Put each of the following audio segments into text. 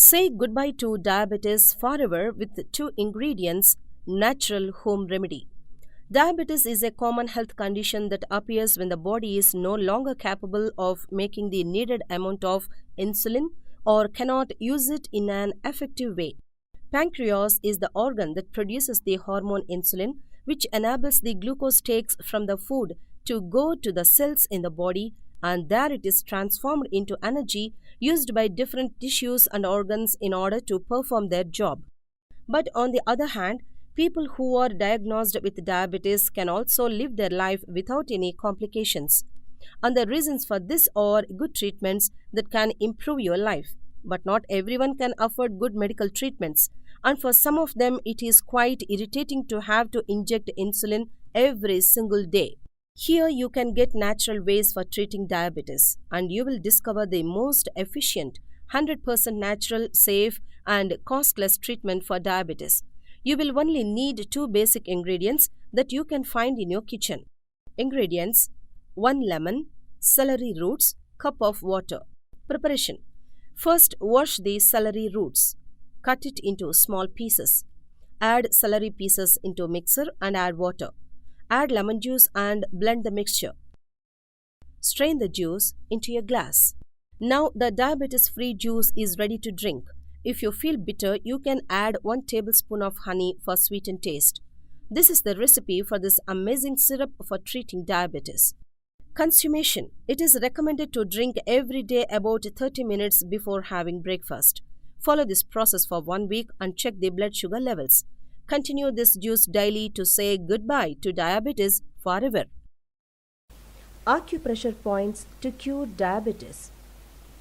Say goodbye to diabetes forever with two ingredients natural home remedy. Diabetes is a common health condition that appears when the body is no longer capable of making the needed amount of insulin or cannot use it in an effective way. Pancreas is the organ that produces the hormone insulin, which enables the glucose takes from the food to go to the cells in the body, and there it is transformed into energy used by different tissues and organs in order to perform their job. But on the other hand, people who are diagnosed with diabetes can also live their life without any complications. And the reasons for this are good treatments that can improve your life. But not everyone can afford good medical treatments, and for some of them, it is quite irritating to have to inject insulin every single day. Here, you can get natural ways for treating diabetes, and you will discover the most efficient, 100% natural, safe, and costless treatment for diabetes. You will only need two basic ingredients that you can find in your kitchen. Ingredients: 1 lemon, celery roots, cup of water. Preparation: first, wash the celery roots. Cut it into small pieces. Add celery pieces into a mixer and add water. Add lemon juice and blend the mixture. Strain the juice into a glass. Now the diabetes-free juice is ready to drink. If you feel bitter, you can add 1 tablespoon of honey for sweetened taste. This is the recipe for this amazing syrup for treating diabetes. Consumption: it is recommended to drink every day about 30 minutes before having breakfast. Follow this process for 1 week and check the blood sugar levels. Continue this juice daily to say goodbye to diabetes forever. Acupressure points to cure diabetes.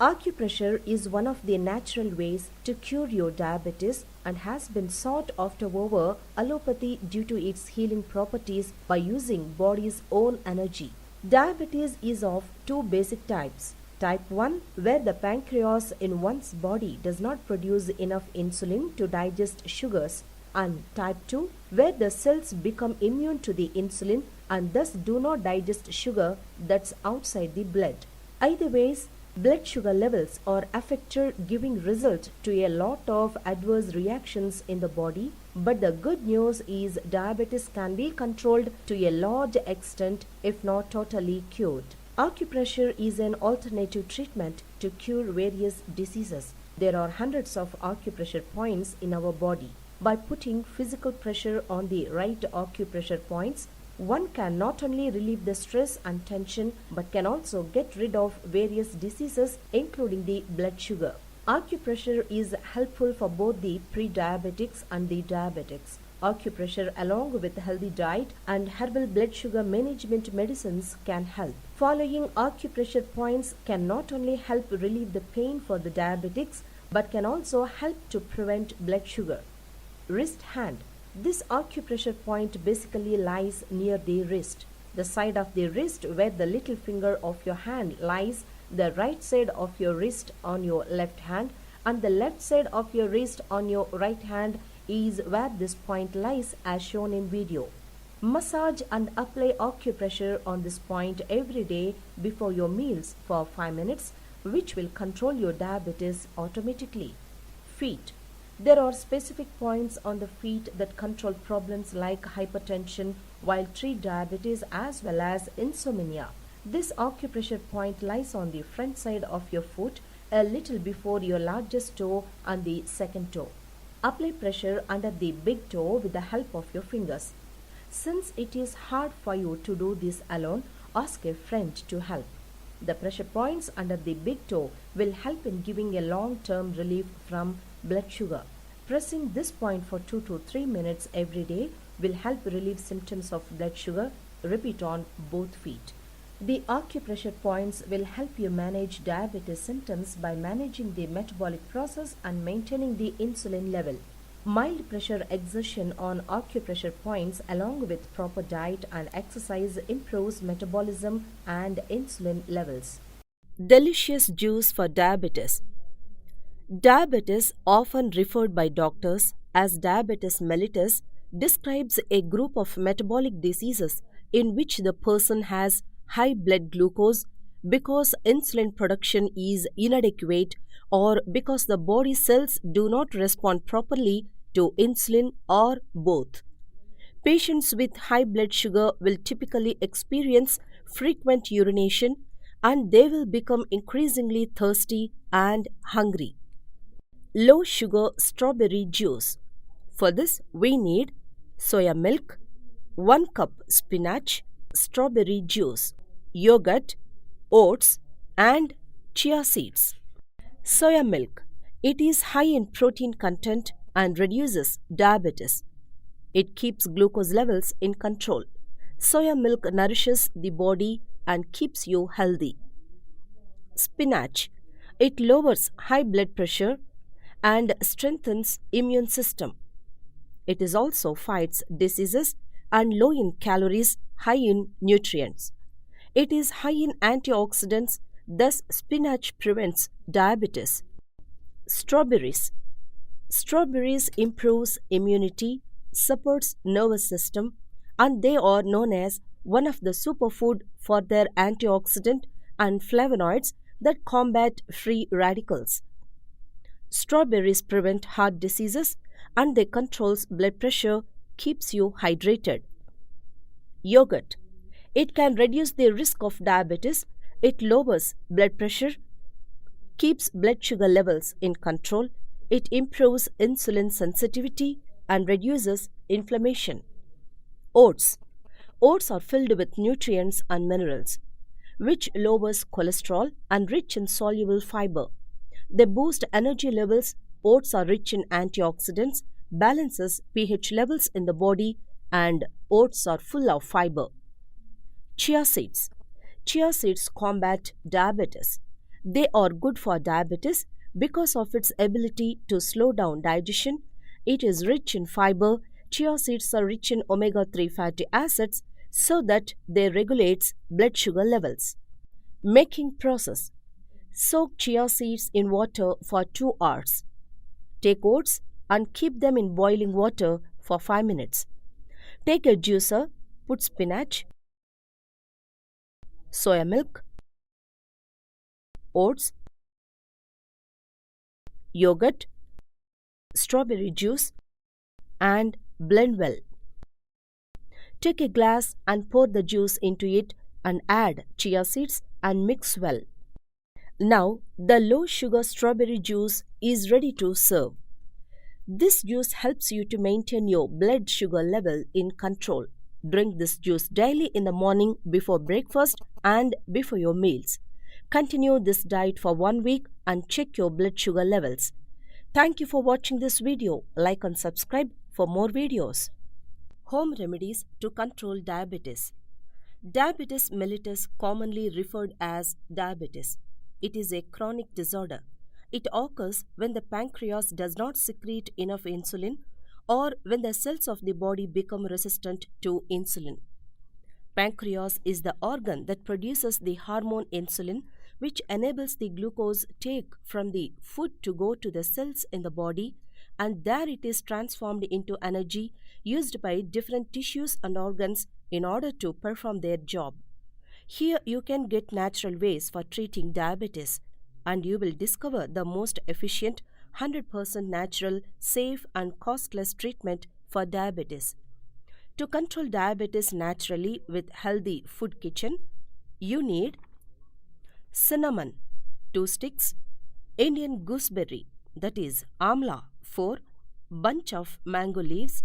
Acupressure is one of the natural ways to cure your diabetes and has been sought after over allopathy due to its healing properties by using body's own energy. Diabetes is of two basic types. Type 1, where the pancreas in one's body does not produce enough insulin to digest sugars, and type 2, where the cells become immune to the insulin and thus do not digest sugar that's outside the blood. Either ways, blood sugar levels are affected, giving result to a lot of adverse reactions in the body, but the good news is diabetes can be controlled to a large extent, if not totally cured. Acupressure is an alternative treatment to cure various diseases. There are hundreds of acupressure points in our body. By putting physical pressure on the right acupressure points, one can not only relieve the stress and tension but can also get rid of various diseases including the blood sugar. Acupressure is helpful for both the pre-diabetics and the diabetics. Acupressure along with healthy diet and herbal blood sugar management medicines can help. Following acupressure points can not only help relieve the pain for the diabetics but can also help to prevent blood sugar. Wrist hand. This acupressure point basically lies near the wrist. The side of the wrist where the little finger of your hand lies, the right side of your wrist on your left hand, and the left side of your wrist on your right hand is where this point lies as shown in video. Massage and apply acupressure on this point every day before your meals for 5 minutes, which will control your diabetes automatically. Feet. There are specific points on the feet that control problems like hypertension while treat diabetes as well as insomnia. This acupressure point lies on the front side of your foot, a little before your largest toe and the second toe. Apply pressure under the big toe with the help of your fingers. Since it is hard for you to do this alone, ask a friend to help. The pressure points under the big toe will help in giving a long-term relief from blood sugar. Pressing this point for 2 to 3 minutes every day will help relieve symptoms of blood sugar. Repeat on both feet. The acupressure points will help you manage diabetes symptoms by managing the metabolic process and maintaining the insulin level. Mild pressure exertion on acupressure points along with proper diet and exercise improves metabolism and insulin levels. Delicious juice for diabetes. Diabetes, often referred by doctors as diabetes mellitus, describes a group of metabolic diseases in which the person has high blood glucose, because insulin production is inadequate or because the body cells do not respond properly to insulin or both. Patients with high blood sugar will typically experience frequent urination and they will become increasingly thirsty and hungry. Low sugar strawberry juice. For this, we need soya milk, 1 cup spinach, strawberry juice, yogurt, oats, and chia seeds. Soya milk. It is high in protein content and reduces diabetes. It keeps glucose levels in control. Soya milk nourishes the body and keeps you healthy. Spinach. It lowers high blood pressure and strengthens immune system. It is also fights diseases and low in calories, high in nutrients. It is high in antioxidants, thus spinach prevents diabetes. Strawberries. Strawberries improves immunity, supports nervous system, and they are known as one of the superfood for their antioxidant and flavonoids that combat free radicals. Strawberries prevent heart diseases and they controls blood pressure, keeps you hydrated. Yogurt. It can reduce the risk of diabetes, it lowers blood pressure, keeps blood sugar levels in control, it improves insulin sensitivity and reduces inflammation. Oats. Oats are filled with nutrients and minerals, which lowers cholesterol and rich in soluble fiber. They boost energy levels. Oats are rich in antioxidants, balances pH levels in the body, and oats are full of fiber. Chia seeds. Chia seeds combat diabetes. They are good for diabetes because of its ability to slow down digestion. It is rich in fiber. Chia seeds are rich in omega-3 fatty acids so that they regulates blood sugar levels. Making process. Soak chia seeds in water for 2 hours. Take oats and keep them in boiling water for 5 minutes. Take a juicer, put spinach, soya milk, oats, yogurt, strawberry juice, and blend well. Take a glass and pour the juice into it and add chia seeds and mix well. Now, the low sugar strawberry juice is ready to serve. This juice helps you to maintain your blood sugar level in control. Drink this juice daily in the morning before breakfast and before your meals. Continue this diet for 1 week and check your blood sugar levels. Thank you for watching this video. Like and subscribe for more videos. Home remedies to control diabetes. Diabetes mellitus, commonly referred as diabetes. It is a chronic disorder. It occurs when the pancreas does not secrete enough insulin or when the cells of the body become resistant to insulin. Pancreas is the organ that produces the hormone insulin, which enables the glucose take from the food to go to the cells in the body, and there it is transformed into energy used by different tissues and organs in order to perform their job. Here you can get natural ways for treating diabetes, and you will discover the most efficient, 100% natural, safe and costless treatment for diabetes. To control diabetes naturally with healthy food kitchen, you need cinnamon 2 sticks, Indian gooseberry that is amla 4, bunch of mango leaves,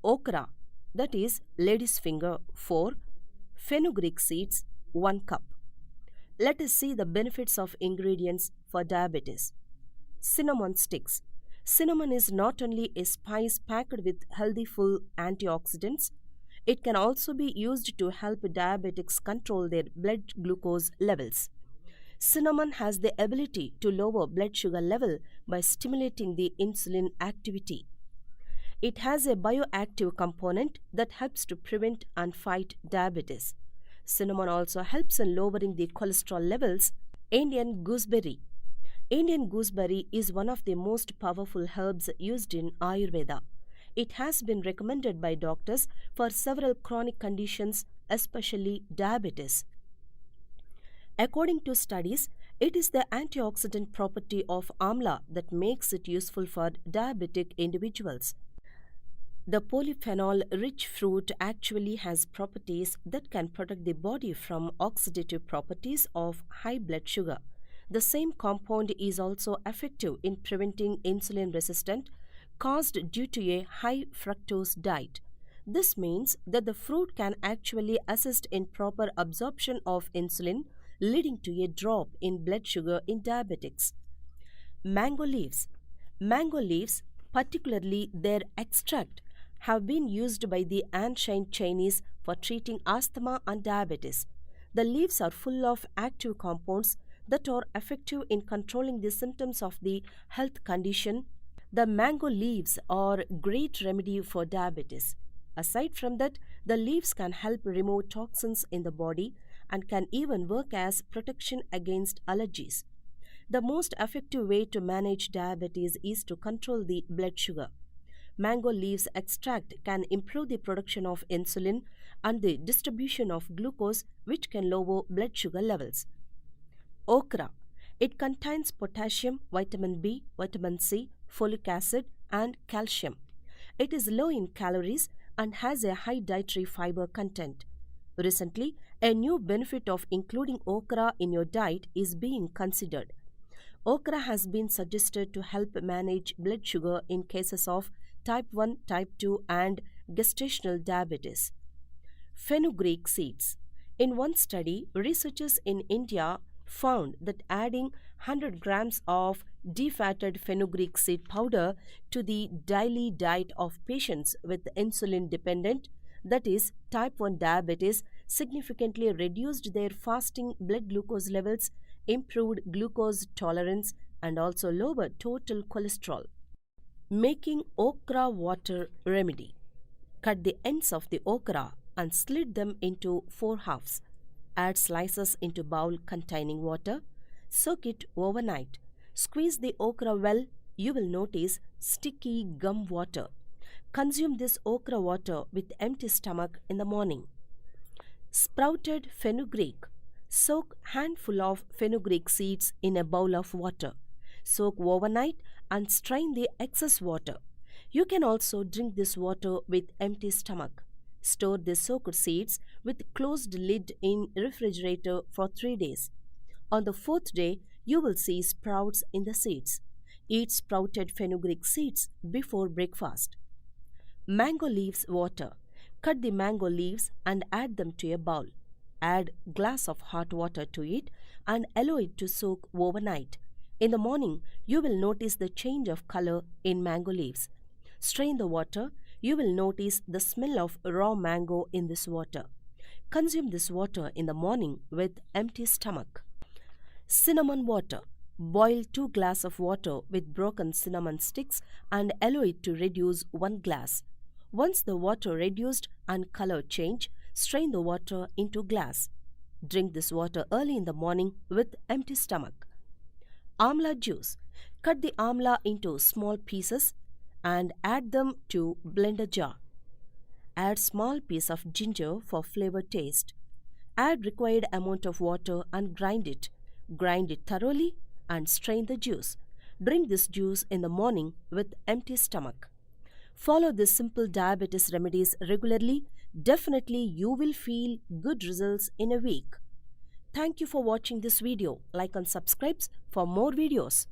okra that is lady's finger 4, fenugreek seeds 1 cup. Let us see the benefits of ingredients for diabetes. Cinnamon sticks. Cinnamon is not only a spice packed with healthy full antioxidants, it can also be used to help diabetics control their blood glucose levels. Cinnamon has the ability to lower blood sugar level by stimulating the insulin activity. It has a bioactive component that helps to prevent and fight diabetes. Cinnamon also helps in lowering the cholesterol levels. Indian gooseberry. Indian gooseberry is one of the most powerful herbs used in Ayurveda. It has been recommended by doctors for several chronic conditions, especially diabetes. According to studies, it is the antioxidant property of amla that makes it useful for diabetic individuals. The polyphenol rich fruit actually has properties that can protect the body from oxidative properties of high blood sugar. The same compound is also effective in preventing insulin resistance caused due to a high fructose diet. This means that the fruit can actually assist in proper absorption of insulin, leading to a drop in blood sugar in diabetics. Mango leaves. Mango leaves, particularly their extract, have been used by the ancient Chinese for treating asthma and diabetes. The leaves are full of active compounds that are effective in controlling the symptoms of the health condition. The mango leaves are great remedy for diabetes. Aside from that, the leaves can help remove toxins in the body and can even work as protection against allergies. The most effective way to manage diabetes is to control the blood sugar. Mango leaves extract can improve the production of insulin and the distribution of glucose, which can lower blood sugar levels. Okra. It contains potassium, vitamin B, vitamin C, folic acid, and calcium. It is low in calories and has a high dietary fiber content. Recently, a new benefit of including okra in your diet is being considered. Okra has been suggested to help manage blood sugar in cases of type 1, type 2, and gestational diabetes. Fenugreek seeds. In one study, researchers in India found that adding 100 grams of defatted fenugreek seed powder to the daily diet of patients with insulin dependent, that is, type 1 diabetes, significantly reduced their fasting blood glucose levels, improved glucose tolerance, and also lowered total cholesterol. Making okra water remedy. Cut the ends of the okra and slit them into 4 halves. Add slices into bowl containing water. Soak it overnight. Squeeze the okra well. You will notice sticky gum water. Consume this okra water with empty stomach in the morning. Sprouted fenugreek. Soak handful of fenugreek seeds in a bowl of water. Soak overnight and strain the excess water. You can also drink this water with empty stomach. Store the soaked seeds with closed lid in refrigerator for 3 days. On the 4th day, you will see sprouts in the seeds. Eat sprouted fenugreek seeds before breakfast. Mango leaves water. Cut the mango leaves and add them to a bowl. Add glass of hot water to it and allow it to soak overnight. In the morning, you will notice the change of color in mango leaves. Strain the water. You will notice the smell of raw mango in this water. Consume this water in the morning with empty stomach. Cinnamon water. Boil 2 glasses of water with broken cinnamon sticks and allow it to reduce 1 glass. Once the water reduced and color change, strain the water into glass. Drink this water early in the morning with empty stomach. Amla juice. Cut the amla into small pieces and add them to blender jar. Add small piece of ginger for flavor taste. Add required amount of water and grind it. Grind it thoroughly and strain the juice. Drink this juice in the morning with empty stomach. Follow these simple diabetes remedies regularly. Definitely you will feel good results in a week. Thank you for watching this video. Like and subscribe for more videos.